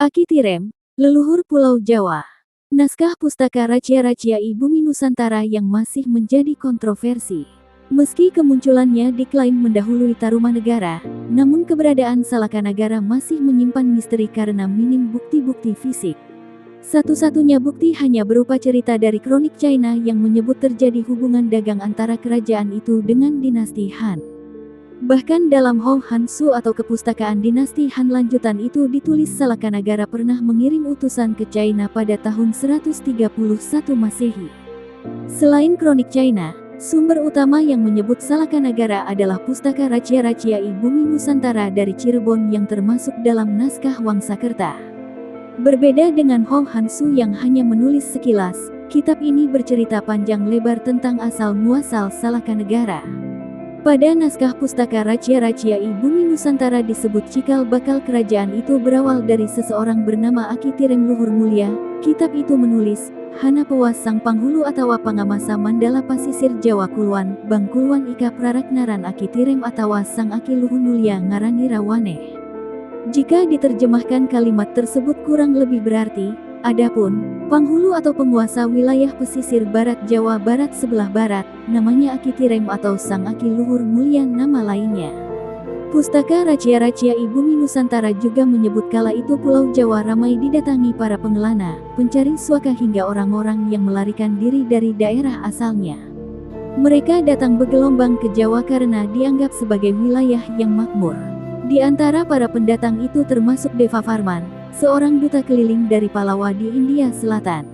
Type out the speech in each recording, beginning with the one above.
Aki Tirem, leluhur Pulau Jawa. Naskah Pustaka Raja-Raja Bumi Nusantara yang masih menjadi kontroversi. Meski kemunculannya diklaim mendahului Tarumanegara, namun keberadaan Salakanagara masih menyimpan misteri karena minim bukti-bukti fisik. Satu-satunya bukti hanya berupa cerita dari kronik China yang menyebut terjadi hubungan dagang antara kerajaan itu dengan dinasti Han. Bahkan dalam Hong Han Su atau kepustakaan dinasti Han lanjutan itu ditulis Salakanagara pernah mengirim utusan ke China pada tahun 131 Masehi. Selain kronik China, sumber utama yang menyebut Salakanagara adalah Pustaka Raja-Raja Bumi Nusantara dari Cirebon yang termasuk dalam naskah Wangsakerta. Berbeda dengan Hong Han Su yang hanya menulis sekilas, kitab ini bercerita panjang lebar tentang asal-muasal Salakanagara. Pada naskah Pustaka Raja-Raja Bumi Nusantara disebut cikal bakal kerajaan itu berawal dari seseorang bernama Aki Tirem Luhur Mulia. Kitab itu menulis, Hanapawa Sang Panghulu atau Pangamasa Mandala Pasisir Jawa Kuluan, Bangkuluan Ika Praraknaran Aki Tirem atau Sang Aki Luhur Mulia Ngarani Rawane. Jika diterjemahkan kalimat tersebut kurang lebih berarti, adapun Panghulu atau penguasa wilayah pesisir barat Jawa Barat sebelah barat, namanya Aki Tirem atau Sang Aki Luhur Mulia nama lainnya. Pustaka Raja-Raja Bumi Nusantara juga menyebut kala itu Pulau Jawa ramai didatangi para pengelana, pencari suaka hingga orang-orang yang melarikan diri dari daerah asalnya. Mereka datang bergelombang ke Jawa karena dianggap sebagai wilayah yang makmur. Di antara para pendatang itu termasuk Deva Farman, seorang duta keliling dari Palawa di India Selatan.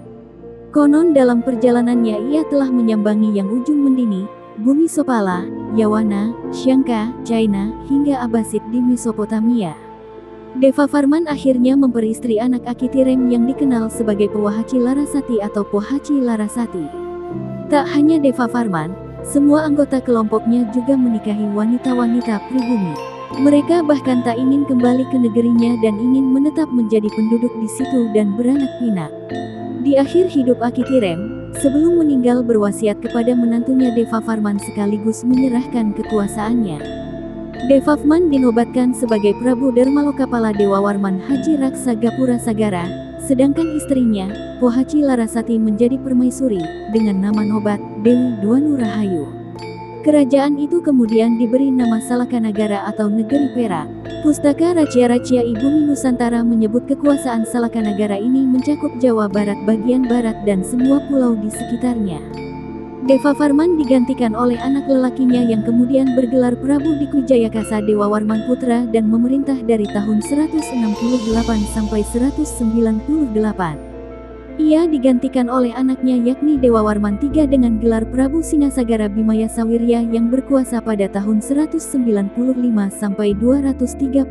Konon dalam perjalanannya ia telah menyambangi yang ujung Mendini, Bumi Sopala, Yawana, Syangka, China, hingga Abbasid di Mesopotamia. Deva Farman akhirnya memperistri anak Aki Tirem yang dikenal sebagai Powahaci Larasati atau Pohaci Larasati. Tak hanya Deva Farman, semua anggota kelompoknya juga menikahi wanita-wanita pribumi. Mereka bahkan tak ingin kembali ke negerinya dan ingin menetap menjadi penduduk di situ dan beranak pinak. Di akhir hidup Aki Tirem, sebelum meninggal berwasiat kepada menantunya Deva Farman sekaligus menyerahkan kekuasaannya. Deva Farman dinobatkan sebagai Prabu Darmalokapala Dewa Warman Haji Raksa Gapura Sagara, sedangkan istrinya, Pohaci Larasati menjadi permaisuri, dengan nama nobat, Dewi Dwanu Rahayu. Kerajaan itu kemudian diberi nama Salakanagara atau Negeri Perak. Pustaka Raja-Raja Bumi Nusantara menyebut kekuasaan Salakanagara ini mencakup Jawa Barat bagian barat dan semua pulau di sekitarnya. Deva Farman digantikan oleh anak lelakinya yang kemudian bergelar Prabu Dikwijayakasa Dewa Warman Putra dan memerintah dari tahun 168 sampai 198. Ia digantikan oleh anaknya yakni Dewa Warman III dengan gelar Prabu Singasagara Bimaya Sawirya yang berkuasa pada tahun 195 sampai 238.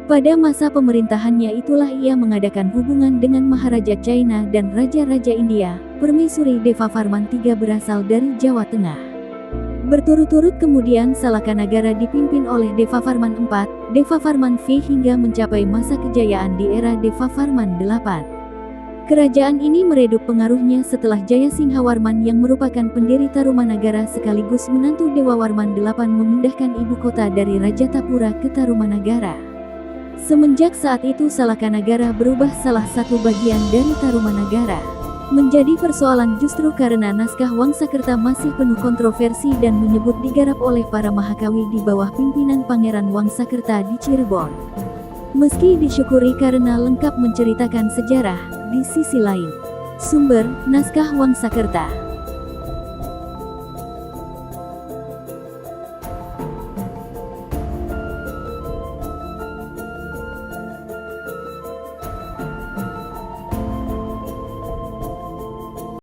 Pada masa pemerintahannya itulah ia mengadakan hubungan dengan Maharaja China dan Raja-Raja India. Permaisuri Deva Farman III berasal dari Jawa Tengah. Berturut-turut kemudian Salakanagara dipimpin oleh Deva Farman IV, Deva Farman V hingga mencapai masa kejayaan di era Deva Farman VIII. Kerajaan ini meredup pengaruhnya setelah Jayasinghawarman yang merupakan pendiri Tarumanagara sekaligus menantu Dewa Warman VIII memindahkan ibu kota dari Rajatapura ke Tarumanagara. Semenjak saat itu Salakanagara berubah salah satu bagian dari Tarumanagara. Menjadi persoalan justru karena naskah Wangsakerta masih penuh kontroversi dan menyebut digarap oleh para Mahakawi di bawah pimpinan Pangeran Wangsakerta di Cirebon. Meski disyukuri karena lengkap menceritakan sejarah, di sisi lain, sumber, naskah Wangsakerta